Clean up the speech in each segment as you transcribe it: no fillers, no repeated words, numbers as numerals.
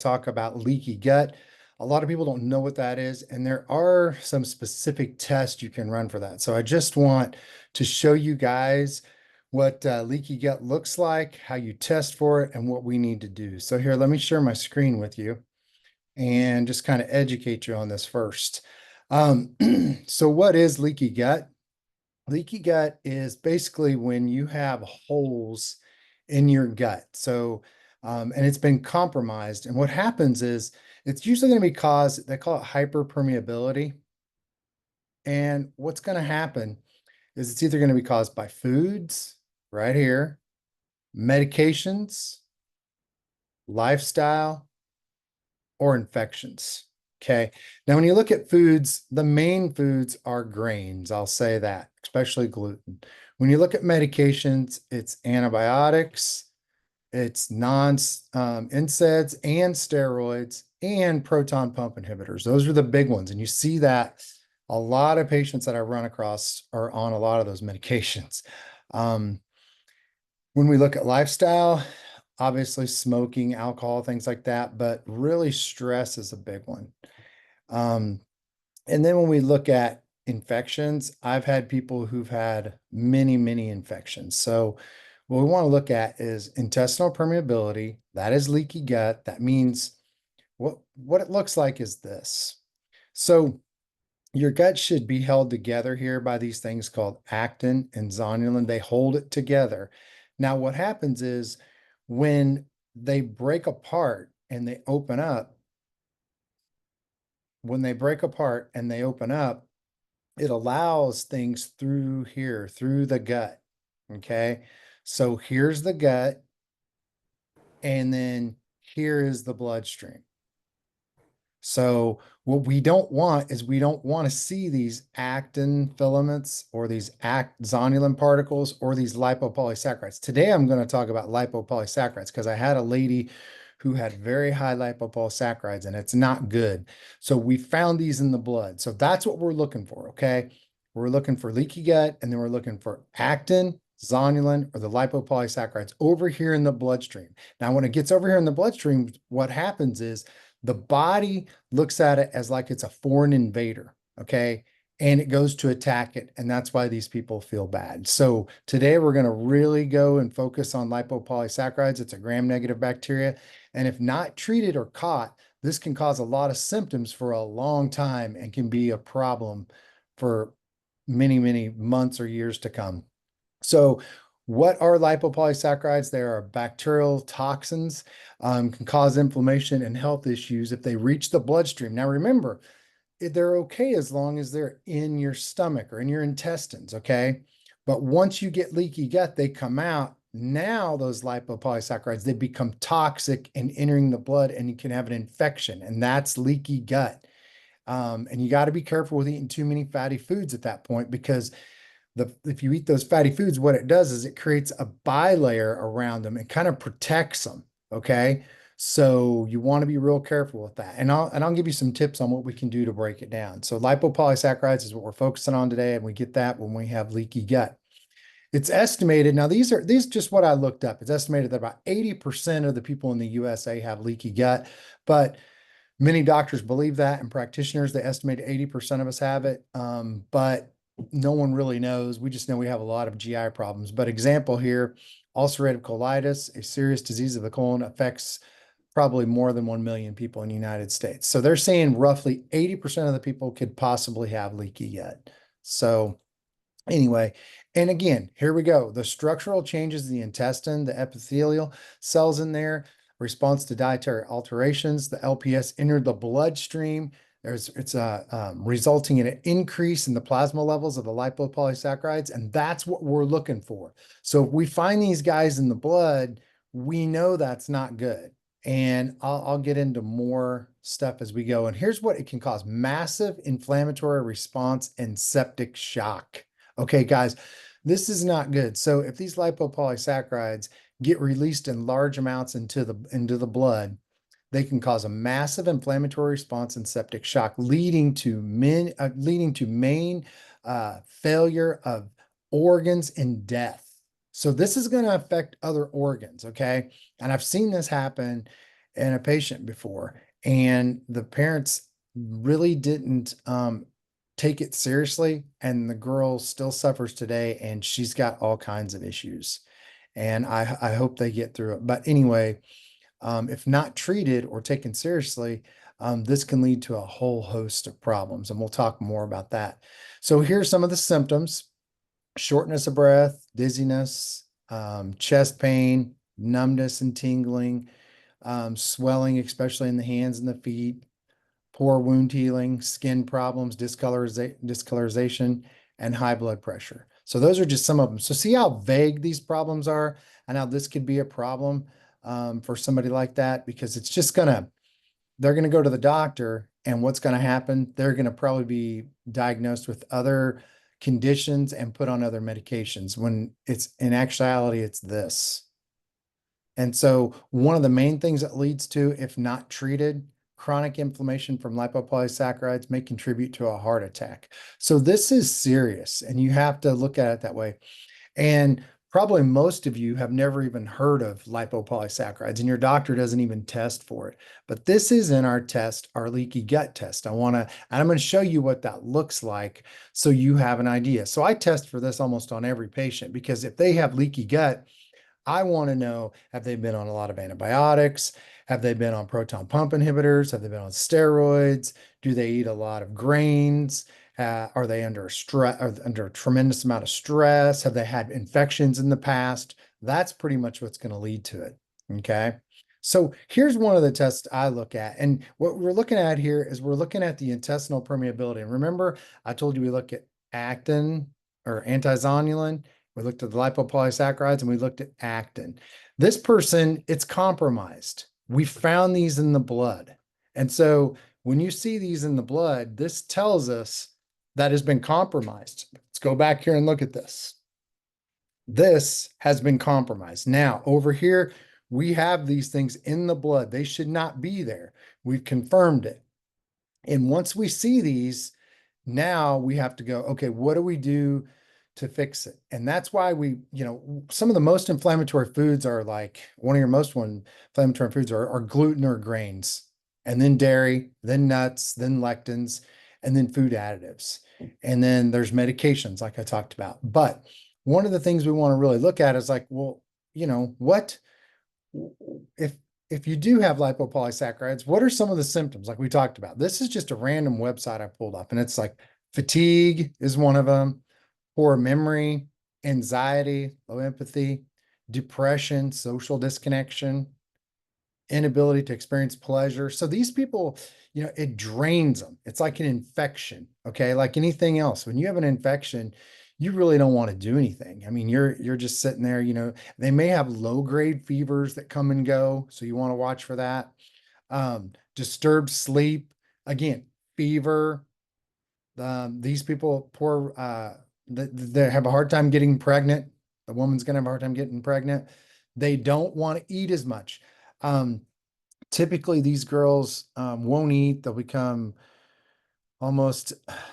talk about leaky gut. A lot of people don't know what that is, and there are some specific tests you can run for that. So I just want to show you guys what leaky gut looks like, how you test for it, and what we need to do. So here, let me share my screen with you and just kind of educate you on this first. Um, so what is leaky gut? Leaky gut is basically when you have holes in your gut. So, and it's been compromised. And what happens is it's usually going to be caused, they call it hyperpermeability. And what's going to happen is it's either going to be caused by foods right here, medications, lifestyle, or infections. Okay. Now, when you look at foods, the main foods are grains. I'll say that, especially gluten. When you look at medications, it's antibiotics, it's NSAIDs and steroids and proton pump inhibitors. Those are the big ones. And you see that a lot of patients that I run across are on a lot of those medications. Um, when we look at lifestyle, obviously smoking, alcohol, things like that, but really stress is a big one. Um, and then when we look at infections, I've had people who've had many, many infections. So what we want to look at is intestinal permeability. That is leaky gut. That means what it looks like is this. So your gut should be held together here by these things called actin and zonulin. They hold it together. Now, what happens is when they break apart and they open up, when they break apart and they open up, it allows things through here, through the gut. Okay. So here's the gut, and then here is the bloodstream. So what we don't want is we don't want to see these actin filaments or these zonulin particles or these lipopolysaccharides. Today I'm going to talk about lipopolysaccharides because I had a lady who had very high lipopolysaccharides and it's not good. So we found these in the blood. So that's what we're looking for, okay? We're looking for leaky gut, and then we're looking for actin, zonulin, or the lipopolysaccharides over here in the bloodstream. Now, when it gets over here in the bloodstream, what happens is the body looks at it as like it's a foreign invader, okay? And it goes to attack it. And that's why these people feel bad. So today we're going to really go and focus on lipopolysaccharides. It's a gram-negative bacteria. And if not treated or caught, this can cause a lot of symptoms for a long time and can be a problem for many, many months or years to come. So what are lipopolysaccharides? They are bacterial toxins, can cause inflammation and health issues if they reach the bloodstream. Now, remember, they're okay as long as they're in your stomach or in your intestines, okay? But once you get leaky gut, they come out. Now those lipopolysaccharides, they become toxic and entering the blood, and you can have an infection, and that's leaky gut. And you got to be careful with eating too many fatty foods at that point, because if you eat those fatty foods, what it does is it creates a bilayer around them and kind of protects them. Okay. So you want to be real careful with that. And I'll give you some tips on what we can do to break it down. So lipopolysaccharides is what we're focusing on today, and we get that when we have leaky gut. It's estimated, now these are just what I looked up. It's estimated that about 80% of the people in the USA have leaky gut, but many doctors believe that, and practitioners, they estimate 80% of us have it. But no one really knows. We just know we have a lot of GI problems. But example here, ulcerative colitis, a serious disease of the colon, affects probably more than 1 million people in the United States. So they're saying roughly 80% of the people could possibly have leaky gut. So anyway, and again, here we go. The structural changes in the intestine, the epithelial cells in there, response to dietary alterations, the LPS entered the bloodstream. It's resulting in an increase in the plasma levels of the lipopolysaccharides, and that's what we're looking for. So if we find these guys in the blood, we know that's not good. And I'll get into more stuff as we go. And here's what it can cause: massive inflammatory response and septic shock. Okay, guys, this is not good. So if these lipopolysaccharides get released in large amounts into the blood, they can cause a massive inflammatory response and septic shock, leading to main failure of organs and death. So this is going to affect other organs, okay? And I've seen this happen, in a patient before, and the parents really didn't take it seriously, and the girl still suffers today, and she's got all kinds of issues. And I hope they get through it. But anyway, if not treated or taken seriously, this can lead to a whole host of problems, and we'll talk more about that. So here's some of the symptoms: shortness of breath, dizziness, chest pain, numbness and tingling, swelling, especially in the hands and the feet, poor wound healing, skin problems, discolorization, and high blood pressure. So those are just some of them. So see how vague these problems are, and how this could be a problem for somebody like that, because it's just they're gonna go to the doctor, and what's gonna happen? They're gonna probably be diagnosed with other conditions and put on other medications, when it's in actuality, it's this. And so one of the main things that leads to, if not treated, chronic inflammation from lipopolysaccharides may contribute to a heart attack. So this is serious, and you have to look at it that way. And probably most of you have never even heard of lipopolysaccharides, and your doctor doesn't even test for it. But this is in our test, our leaky gut test. I'm going to show you what that looks like so you have an idea. So I test for this almost on every patient, because if they have leaky gut, I want to know, have they been on a lot of antibiotics? Have they been on proton pump inhibitors? Have they been on steroids? Do they eat a lot of grains? Are they under under a tremendous amount of stress? Have they had infections in the past? That's pretty much what's going to lead to it. Okay. So here's one of the tests I look at. And what we're looking at here is we're looking at the intestinal permeability. And remember, I told you we look at actin or antizonulin. We looked at the lipopolysaccharides, and we looked at actin. This person, it's compromised. We found these in the blood. And so when you see these in the blood, this tells us that has been compromised. Let's go back here and look at this. This has been compromised. Now, over here, we have these things in the blood. They should not be there. We've confirmed it. And once we see these, now we have to go, okay, what do we do to fix it? And that's why some of the most inflammatory foods are like, one of your most inflammatory foods are gluten or grains, and then dairy, then nuts, then lectins, and then food additives. And then there's medications, like I talked about. But one of the things we want to really look at is like, well, what if if you do have lipopolysaccharides, what are some of the symptoms like we talked about? This is just a random website I pulled up, and it's like fatigue is one of them, poor memory, anxiety, low empathy, depression, social disconnection, inability to experience pleasure. So these people, it drains them. It's like an infection. Okay. Like anything else, when you have an infection, you really don't want to do anything. I mean, you're just sitting there, they may have low grade fevers that come and go. So you want to watch for that. Disturbed sleep, again, fever. These people they have a hard time getting pregnant. The woman's going to have a hard time getting pregnant. They don't want to eat as much. Typically these girls won't eat. They'll become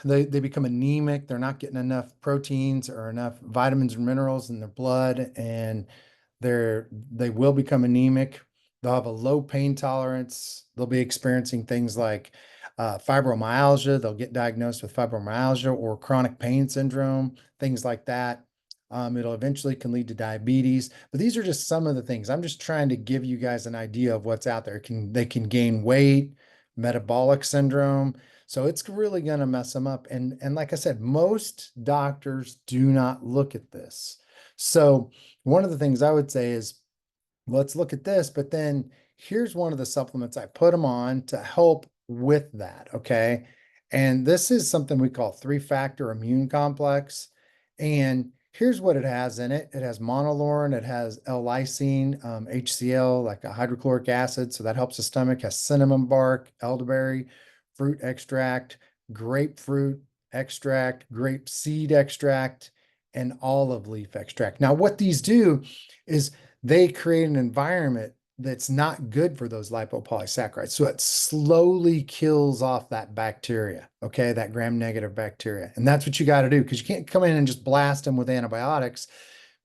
they become anemic. They're not getting enough proteins or enough vitamins and minerals in their blood, and they will become anemic. They'll have a low pain tolerance. They'll be experiencing things like fibromyalgia. They'll get diagnosed with fibromyalgia or chronic pain syndrome, things like that. It'll eventually can lead to diabetes, but these are just some of the things. I'm just trying to give you guys an idea of what's out there. They can gain weight, metabolic syndrome. So it's really going to mess them up. And like I said, most doctors do not look at this. So one of the things I would say is, let's look at this, but then here's one of the supplements I put them on to help with that. Okay. And this is something we call 3-factor immune complex. And here's what it has in it. It has monolaurin, it has L-lysine, HCl, like a hydrochloric acid. So that helps the stomach. Has cinnamon bark, elderberry, fruit extract, grapefruit extract, grape seed extract, and olive leaf extract. Now, what these do is they create an environment that's not good for those lipopolysaccharides. So it slowly kills off that bacteria, okay, that gram-negative bacteria. And that's what you got to do, because you can't come in and just blast them with antibiotics,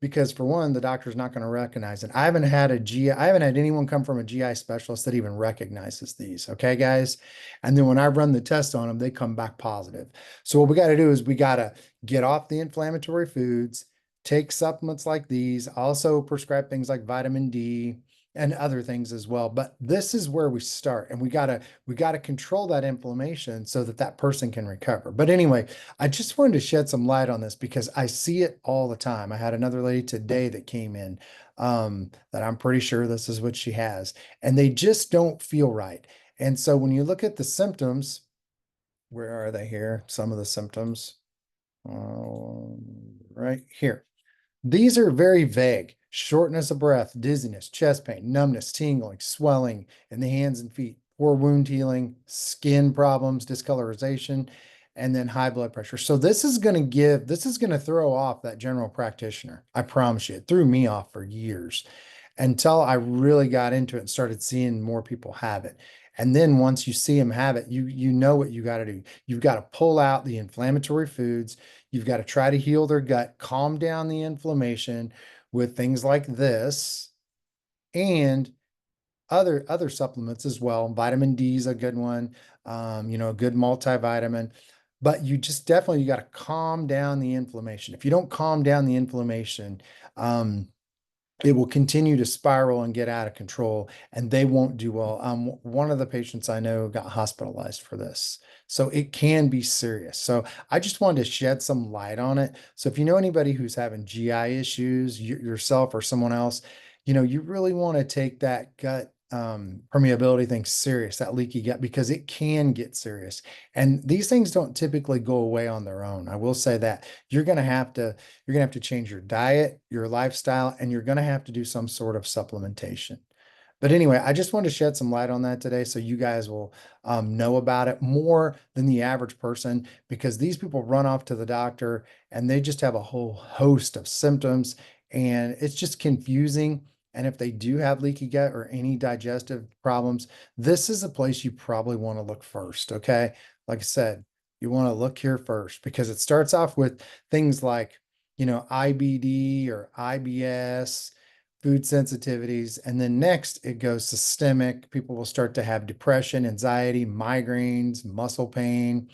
because for one, the doctor's not going to recognize it. I haven't had I haven't had anyone come from a GI specialist that even recognizes these. Okay, guys. And then when I run the test on them, they come back positive. So what we got to do is we got to get off the inflammatory foods, take supplements like these, also prescribe things like vitamin D and other things as well. But this is where we start, and we got to control that inflammation so that that person can recover. But anyway, I just wanted to shed some light on this because I see it all the time. I had another lady today that came in, that I'm pretty sure this is what she has, and they just don't feel right. And so when you look at the symptoms, where are they here? Some of the symptoms, right here. These are very vague: shortness of breath, dizziness, chest pain, numbness, tingling, swelling in the hands and feet, poor wound healing, skin problems, discolorization, and then high blood pressure. So this is going to throw off that general practitioner. I promise you, it threw me off for years until I really got into it and started seeing more people have it. And then once you see them have it, you know what you got to do. You've got to pull out the inflammatory foods. You've got to try to heal their gut, calm down the inflammation with things like this and other supplements as well. Vitamin D is a good one, a good multivitamin. But you just definitely you got to calm down the inflammation. If you don't calm down the inflammation, it will continue to spiral and get out of control, and they won't do well. One of the patients I know got hospitalized for this. So it can be serious. So I just wanted to shed some light on it. So if you know anybody who's having GI issues, yourself or someone else, you really want to take that gut permeability thing serious, that leaky gut, because it can get serious. And these things don't typically go away on their own. I will say that you're gonna have to change your diet, your lifestyle, and you're gonna have to do some sort of supplementation. But anyway, I just wanted to shed some light on that today so you guys will know about it more than the average person, because these people run off to the doctor and they just have a whole host of symptoms, and it's just confusing. And if they do have leaky gut or any digestive problems, this is a place you probably want to look first. Okay. Like I said, you want to look here first because it starts off with things like, IBD or IBS, food sensitivities. And then next it goes systemic. People will start to have depression, anxiety, migraines, muscle pain,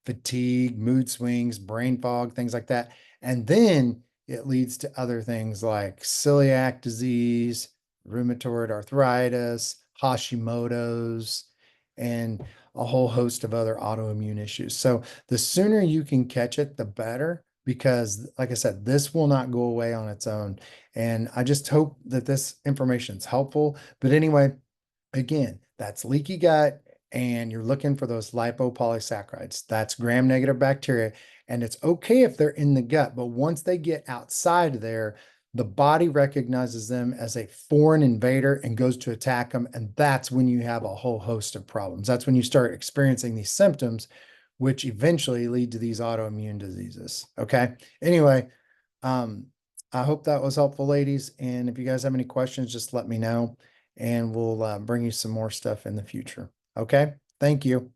fatigue, mood swings, brain fog, things like that. And then it leads to other things like celiac disease, rheumatoid arthritis, Hashimoto's, and a whole host of other autoimmune issues. So the sooner you can catch it, the better, because like I said, this will not go away on its own. And I just hope that this information is helpful. But anyway, again, that's leaky gut, and you're looking for those lipopolysaccharides. That's gram-negative bacteria, and it's okay if they're in the gut, but once they get outside there, the body recognizes them as a foreign invader and goes to attack them, and that's when you have a whole host of problems. That's when you start experiencing these symptoms, which eventually lead to these autoimmune diseases. Okay. Anyway, um, I hope that was helpful, ladies. And if you guys have any questions, just let me know and we'll bring you some more stuff in the future. Okay. Thank you.